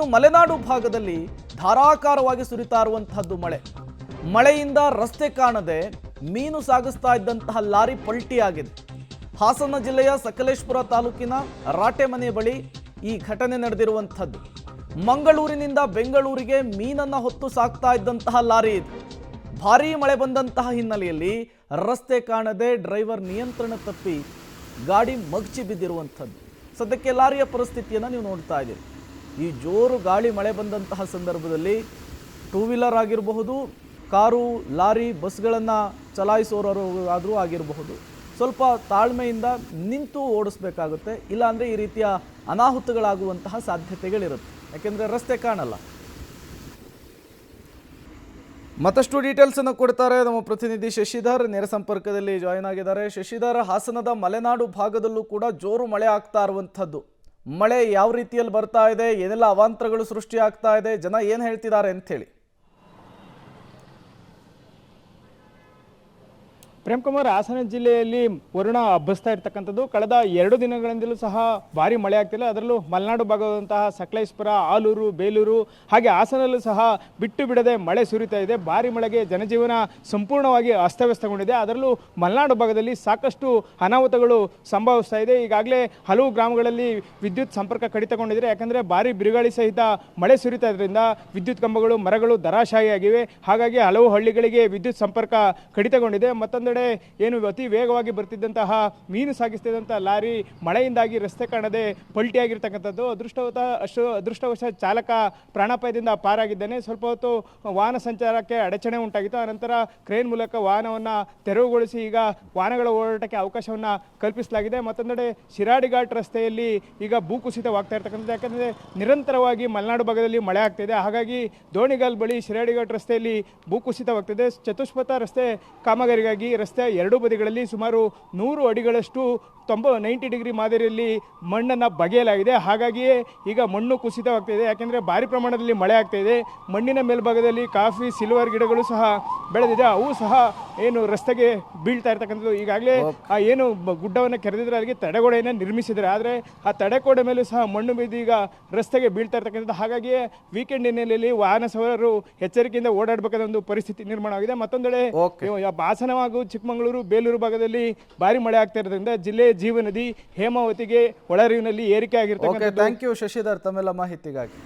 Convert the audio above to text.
ಮಲೆನಾಡು ಭಾಗದಲ್ಲಿ ಧಾರಾಕಾರವಾಗಿ ಸುರಿತಾ ಇರುವಂತಹದ್ದು ಮಳೆಯಿಂದ ರಸ್ತೆ ಕಾಣದೆ ಮೀನು ಸಾಗಿಸ್ತಾ ಇದ್ದಂತಹ ಲಾರಿ ಪಲ್ಟಿಯಾಗಿದೆ. ಹಾಸನ ಜಿಲ್ಲೆಯ ಸಕಲೇಶಪುರ ತಾಲೂಕಿನ ರಾಟೆಮನೆ ಬಳಿ ಈ ಘಟನೆ ನಡೆದಿರುವಂತಹದ್ದು. ಮಂಗಳೂರಿನಿಂದ ಬೆಂಗಳೂರಿಗೆ ಮೀನನ್ನ ಹೊತ್ತು ಸಾಗ್ತಾ ಇದ್ದಂತಹ ಲಾರಿ ಇದು. ಭಾರೀ ಮಳೆ ಬಂದಂತಹ ಹಿನ್ನೆಲೆಯಲ್ಲಿ ರಸ್ತೆ ಕಾಣದೆ ಡ್ರೈವರ್ ನಿಯಂತ್ರಣ ತಪ್ಪಿ ಗಾಡಿ ಮಗ್ಚಿ ಬಿದ್ದಿರುವಂತಹದ್ದು. ಸದ್ಯಕ್ಕೆ ಲಾರಿಯ ಪರಿಸ್ಥಿತಿಯನ್ನು ನೀವು ನೋಡ್ತಾ ಇದ್ದೀರಿ. ಈ ಜೋರು ಗಾಳಿ ಮಳೆ ಬಂದಂತಹ ಸಂದರ್ಭದಲ್ಲಿ ಟೂ ವೀಲರ್ ಆಗಿರಬಹುದು, ಕಾರು, ಲಾರಿ, ಬಸ್ಗಳನ್ನು ಚಲಾಯಿಸೋರು ಆದರೂ ಆಗಿರಬಹುದು, ಸ್ವಲ್ಪ ತಾಳ್ಮೆಯಿಂದ ನಿಂತು ಓಡಿಸ್ಬೇಕಾಗುತ್ತೆ. ಇಲ್ಲಾಂದರೆ ಈ ರೀತಿಯ ಅನಾಹುತಗಳಾಗುವಂತಹ ಸಾಧ್ಯತೆಗಳಿರುತ್ತೆ, ಯಾಕೆಂದರೆ ರಸ್ತೆ ಕಾಣಲ್ಲ. ಮತ್ತಷ್ಟು ಡೀಟೇಲ್ಸನ್ನು ಕೊಡ್ತಾರೆ ನಮ್ಮ ಪ್ರತಿನಿಧಿ ಶಶಿಧರ್, ನೇರ ಸಂಪರ್ಕದಲ್ಲಿ ಜಾಯಿನ್ ಆಗಿದ್ದಾರೆ. ಶಶಿಧರ್, ಹಾಸನದ ಮಲೆನಾಡು ಭಾಗದಲ್ಲೂ ಕೂಡ ಜೋರು ಮಳೆ ಆಗ್ತಾ ಇರುವಂಥದ್ದು. ಮಳೆ ಯಾವ ರೀತಿಯಲ್ಲಿ ಬರ್ತಾ ಇದೆ, ಏನೆಲ್ಲ ಅವಾಂತರಗಳು ಸೃಷ್ಟಿ ಆಗ್ತಾ ಇದೆ, ಜನ ಏನು ಹೇಳ್ತಿದ್ದಾರೆ ಅಂತ ಹೇಳಿ? ಪ್ರೇಮ್ಕುಮಾರ್, ಹಾಸನ ಜಿಲ್ಲೆಯಲ್ಲಿ ವರುಣ ಹಬ್ಬಿಸ್ತಾ ಇರ್ತಕ್ಕಂಥದ್ದು. ಕಳೆದ 2 ದಿನಗಳಿಂದಲೂ ಸಹ ಭಾರಿ ಮಳೆ ಆಗ್ತಿಲ್ಲ. ಅದರಲ್ಲೂ ಮಲೆನಾಡು ಭಾಗದಂತಹ ಸಕಲೇಶಪುರ, ಆಲೂರು, ಬೇಲೂರು ಹಾಗೆ ಹಾಸನಲ್ಲೂ ಸಹ ಬಿಟ್ಟು ಬಿಡದೆ ಮಳೆ ಸುರಿತಾ ಇದೆ. ಭಾರಿ ಮಳೆಗೆ ಜನಜೀವನ ಸಂಪೂರ್ಣವಾಗಿ ಅಸ್ತವ್ಯಸ್ತಗೊಂಡಿದೆ. ಅದರಲ್ಲೂ ಮಲೆನಾಡು ಭಾಗದಲ್ಲಿ ಸಾಕಷ್ಟು ಅನಾಹುತಗಳು ಸಂಭವಿಸ್ತಾ ಇದೆ. ಈಗಾಗಲೇ ಹಲವು ಗ್ರಾಮಗಳಲ್ಲಿ ವಿದ್ಯುತ್ ಸಂಪರ್ಕ ಕಡಿತಗೊಂಡಿದೆ. ಯಾಕಂದರೆ ಭಾರಿ ಬಿರುಗಾಳಿ ಸಹಿತ ಮಳೆ ಸುರಿತಾ ಇದ್ರಿಂದ ವಿದ್ಯುತ್ ಕಂಬಗಳು, ಮರಗಳು ಧರಾಶಾಹಿಯಾಗಿವೆ. ಹಾಗಾಗಿ ಹಲವು ಹಳ್ಳಿಗಳಿಗೆ ವಿದ್ಯುತ್ ಸಂಪರ್ಕ ಕಡಿತಗೊಂಡಿದೆ. ಮತ್ತೊಂದೆಡೆ ಏನು ಅತಿ ವೇಗವಾಗಿ ಬರ್ತಿದ್ದಂತಹ ಮೀನು ಸಾಗಿಸ್ತಿದ್ದಂತಹ ಲಾರಿ ಮಳೆಯಿಂದಾಗಿ ರಸ್ತೆ ಕಾಣದೆ ಪಲ್ಟಿಯಾಗಿರ್ತಕ್ಕಂಥದ್ದು. ಅದೃಷ್ಟವಶ ಚಾಲಕ ಪ್ರಾಣಾಪಾಯದಿಂದ ಪಾರಾಗಿದ್ದಾನೆ. ಸ್ವಲ್ಪ ಹೊತ್ತು ವಾಹನ ಸಂಚಾರಕ್ಕೆ ಅಡಚಣೆ ಉಂಟಾಗಿತ್ತು. ಆನಂತರ ಕ್ರೇನ್ ಮೂಲಕ ವಾಹನವನ್ನು ತೆರವುಗೊಳಿಸಿ ಈಗ ವಾಹನಗಳ ಓಡಾಟಕ್ಕೆ ಅವಕಾಶವನ್ನು ಕಲ್ಪಿಸಲಾಗಿದೆ. ಮತ್ತೊಂದೆಡೆ ಶಿರಾಡಿ ಘಾಟ್ ರಸ್ತೆಯಲ್ಲಿ ಈಗ ಭೂಕುಸಿತವಾಗ್ತಾ ಇರ್ತಕ್ಕಂಥದ್ದು. ಯಾಕಂದರೆ ನಿರಂತರವಾಗಿ ಮಲೆನಾಡು ಭಾಗದಲ್ಲಿ ಮಳೆ ಆಗ್ತಿದೆ. ಹಾಗಾಗಿ ದೋಣಿಗಾಲ್ ಬಳಿ ಶಿರಾಡಿ ಘಾಟ್ ರಸ್ತೆಯಲ್ಲಿ ಭೂಕುಸಿತವಾಗ್ತಿದೆ. ಚತುಷ್ಪಥ ರಸ್ತೆ ಕಾಮಗಾರಿಗಾಗಿ ರಸ್ತೆ ಎರಡೂ ಬದಿಗಳಲ್ಲಿ ಸುಮಾರು 100 ಅಡಿಗಳಷ್ಟು 90 ಡಿಗ್ರಿ ಮಾದರಿಯಲ್ಲಿ ಮಣ್ಣನ್ನು ಬಗೆಯಲಾಗಿದೆ. ಹಾಗಾಗಿಯೇ ಈಗ ಮಣ್ಣು ಕುಸಿತವಾಗ್ತಿದೆ. ಯಾಕೆಂದರೆ ಭಾರಿ ಪ್ರಮಾಣದಲ್ಲಿ ಮಳೆ ಆಗ್ತಾ ಇದೆ. ಮಣ್ಣಿನ ಮೇಲ್ಭಾಗದಲ್ಲಿ ಕಾಫಿ, ಸಿಲ್ವರ್ ಗಿಡಗಳು ಸಹ ಬೆಳೆದಿದೆ. ಅವು ಸಹ ಏನು ರಸ್ತೆಗೆ ಬೀಳ್ತಾ ಇರ್ತಕ್ಕಂಥದ್ದು. ಈಗಾಗಲೇ ಆ ಏನು ಗುಡ್ಡವನ್ನು ಕೆರೆದಿದ್ರೆ ಅಲ್ಲಿಗೆ ತಡೆಗೋಡೆಯನ್ನು ನಿರ್ಮಿಸಿದ್ದಾರೆ. ಆದರೆ ಆ ತಡೆಗೋಡೆ ಮೇಲೂ ಸಹ ಮಣ್ಣು ಬಿದ್ದು ಈಗ ರಸ್ತೆಗೆ ಬೀಳ್ತಾ ಇರ್ತಕ್ಕಂಥದ್ದು. ಹಾಗಾಗಿಯೇ ವೀಕೆಂಡ್ ಹಿನ್ನೆಲೆಯಲ್ಲಿ ವಾಹನ ಸವಾರರು ಎಚ್ಚರಿಕೆಯಿಂದ ಓಡಾಡಬೇಕಾದ ಒಂದು ಪರಿಸ್ಥಿತಿ ನಿರ್ಮಾಣವಾಗಿದೆ. ಮತ್ತೊಂದೆಡೆ ಹಾಸನ ಹಾಗೂ ಚಿಕ್ಕಮಗಳೂರು, ಬೇಲೂರು ಭಾಗದಲ್ಲಿ ಭಾರಿ ಮಳೆ ಆಗ್ತಾ ಇರೋದ್ರಿಂದ ಜಿಲ್ಲೆಯ ಜೀವನದಿ ಹೇಮಾವತಿಗೆ ಒಳಹರಿವಿನಲ್ಲಿ ಏರಿಕೆ ಆಗಿರ್ತಕ್ಕಂಥದ್ದು. ಥ್ಯಾಂಕ್ ಯು ಶಶಿಧರ್ ತಮ್ಮೆಲ್ಲ ಮಾಹಿತಿಗಾಗಿ.